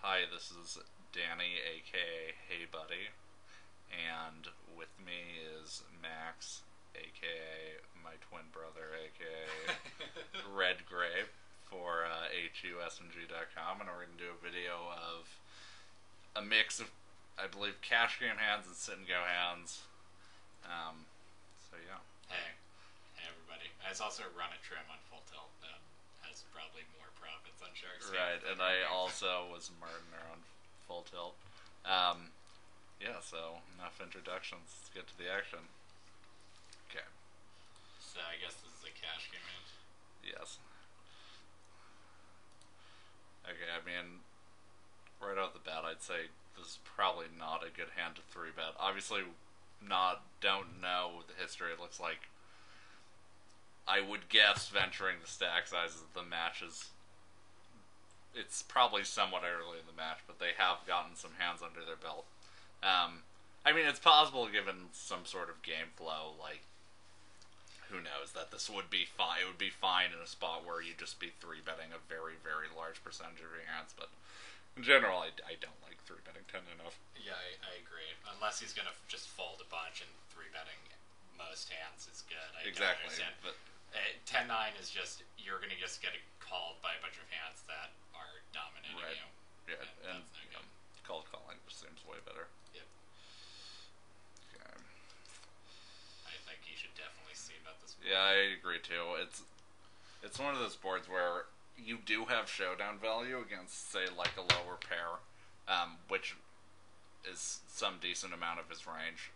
Hi, this is Danny, aka Heybude, and with me is Max, aka my twin brother, aka Redgrape for HUSNG.com, and we're going to do a video of a mix of, I believe, cash game hands and sit and go hands. So yeah. Hey everybody. It's also Runitttrim on full tilt that has probably more profits on Sharks. Right, and I also was Mirttinur on full tilt. Yeah, so enough introductions. Let's get to the action. Okay. So I guess this is a cash game hand. Yes. Okay, I mean, right off the bat, I'd say this is probably not a good hand to 3-bet. Obviously, don't know the history. It looks like, I would guess, venturing the stack sizes of the matches, it's probably somewhat early in the match, but they have gotten some hands under their belt. I mean, it's possible given some sort of game flow, like, who knows, that this would be fine. It would be fine in a spot where you just be 3-betting a very, very large percentage of your hands, but in general, I don't like 3-betting 10 enough. Yeah, I agree. Unless he's going to just fold a bunch and 3-betting most hands is good. Exactly. But 10-9 is just, you're going to just get called by a bunch of hands that are dominating right. you. Yeah, and that's no good. Cold calling just seems way better. Yep. Okay. I think you should definitely see about this board. Yeah, I agree too. It's one of those boards where you do have showdown value against, say, like a lower pair, which is some decent amount of his range.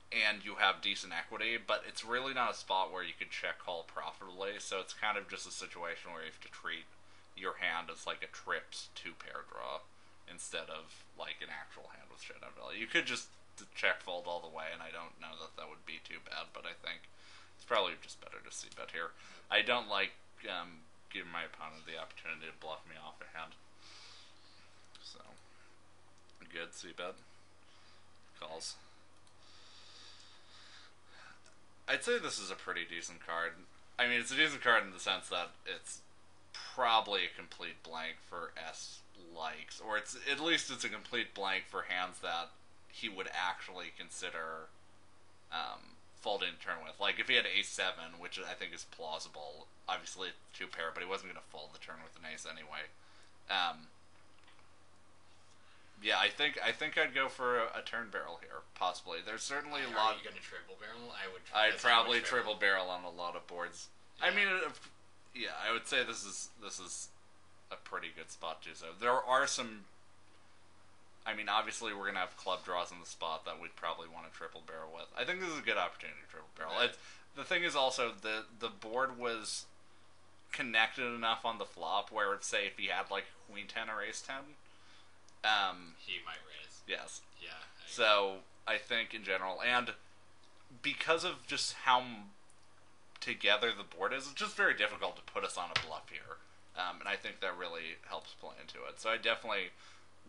And you have decent equity, but it's really not a spot where you could check call profitably, so it's kind of just a situation where you have to treat your hand as like a trips 2-pair draw instead of like an actual hand with showdown value. You could just check fold all the way, and I don't know that that would be too bad, but I think it's probably just better to c-bet here. I don't like giving my opponent the opportunity to bluff me off a hand. So, good c-bet. Calls. I'd say this is a pretty decent card. I mean, it's a decent card in the sense that it's probably a complete blank for S likes, or at least it's a complete blank for hands that he would actually consider folding the turn with. Like if he had ace-7, which I think is plausible, obviously 2-pair, but he wasn't going to fold the turn with an ace anyway. Yeah, I think I'd go for a turn barrel here, possibly. There's certainly a lot. Are you going to triple barrel? I'd probably triple barrel on a lot of boards. Yeah. I mean, yeah, I would say this is a pretty good spot too. So there are some. I mean, obviously we're gonna have club draws in the spot that we'd probably want to triple barrel with. I think this is a good opportunity to triple barrel. Right. The thing is also the board was connected enough on the flop where, say, if he had like Queen 10 or Ace 10. He might raise. Yes. Yeah. So I think in general, and because of just how together the board is, it's just very difficult to put us on a bluff here, and I think that really helps play into it. So I definitely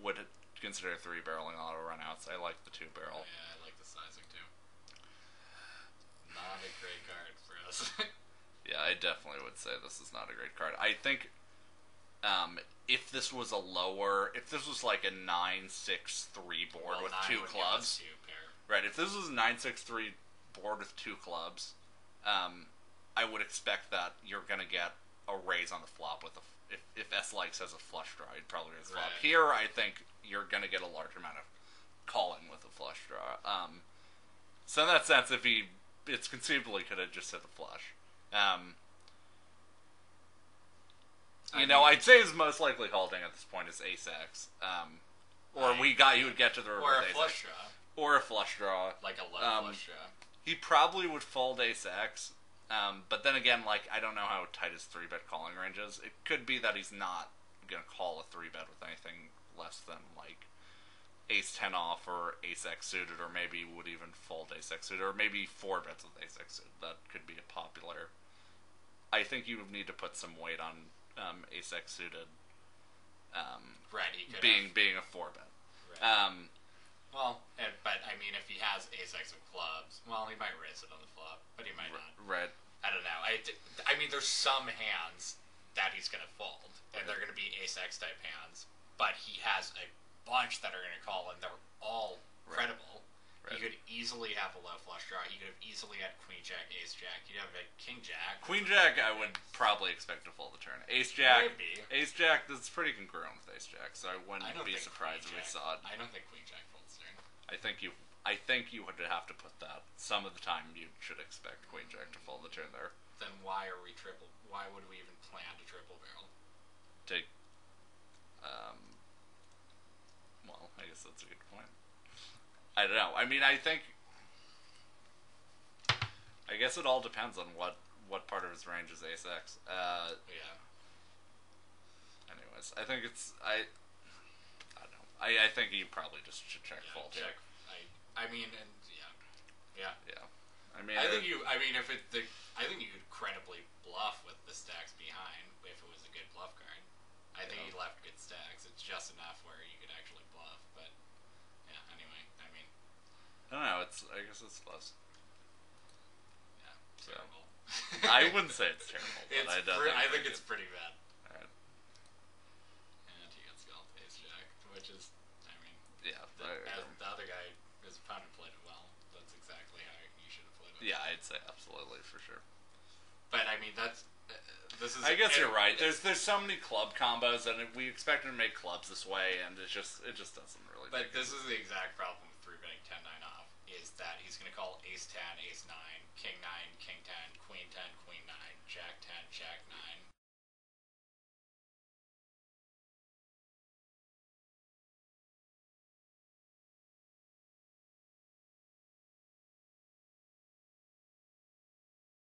would consider 3-barreling auto runouts. I like the 2-barrel. Oh, yeah, I like the sizing too. Not a great card for us. Yeah, I definitely would say this is not a great card. I think if this was like a 9-6-3 board with 2 clubs, right? If this was a 9-6-3 board with 2 clubs, I would expect that you're gonna get a raise on the flop with if S likes has a flush draw, you'd probably raise the flop. Here, I think you're gonna get a large amount of calling with a flush draw. So in that sense, it's conceivably could have just hit the flush. I'd say his most likely holding at this point is ace-X. You would get to the reverse or a flush draw. Or a flush draw. Like a low flush draw. He probably would fold ace-X, but then again, like, I don't know how tight his 3-bet calling range is. It could be that he's not going to call a 3-bet with anything less than, like, ace-10 off or ace-X suited, or maybe would even fold ace-X suited, or maybe 4-bets with ace-X suited. That could be a popular. I think you would need to put some weight on ace-X suited right, he could being a 4-bet. Right. But I mean, if he has ace-X of clubs, well, he might raise it on the flop, but he might not. Right. I don't know. I mean, there's some hands that he's going to fold, and they're going to be ace-x type hands, but he has a bunch that are going to call, and they're all credible. Right. He could easily have a low flush draw. He could have easily had queen jack, ace jack. He'd have a king jack. Queen jack, I would probably expect to fold the turn. Ace jack, maybe. Ace jack, that's pretty congruent with ace jack, so I wouldn't be surprised if we saw it. I don't think queen jack folds turn. I think you would have to put that. Some of the time, you should expect queen jack to fold the turn there. Then why are we triple? Why would we even plan to triple barrel? Well, I guess that's a good point. I don't know. I mean, I guess it all depends on what part of his range is ace-x. Yeah. Anyways, I think it's I don't know. I think you probably just should check fold. Check. I mean, and yeah. I mean, I think you could credibly bluff with the stacks behind if it was a good bluff card. I think he left good stacks. It's just enough where you could actually bluff. But yeah. Anyway, I mean. I don't know. I guess it's close. Yeah. Terrible. I wouldn't say it's terrible. But I think it's pretty bad. All right. And he got scalped ace jack, which is, I mean. Yeah. The other guy, his opponent played it well. That's exactly how you should have played it. Yeah, I'd say absolutely for sure. But I mean, I guess you're right. There's so many club combos, and we expect him to make clubs this way, and it just doesn't really. But this is the exact problem with 3-betting 10-9 off. Is that he's going to call ace 10, ace 9, king 9, king 10, queen 10, queen 9, jack 10, jack 9.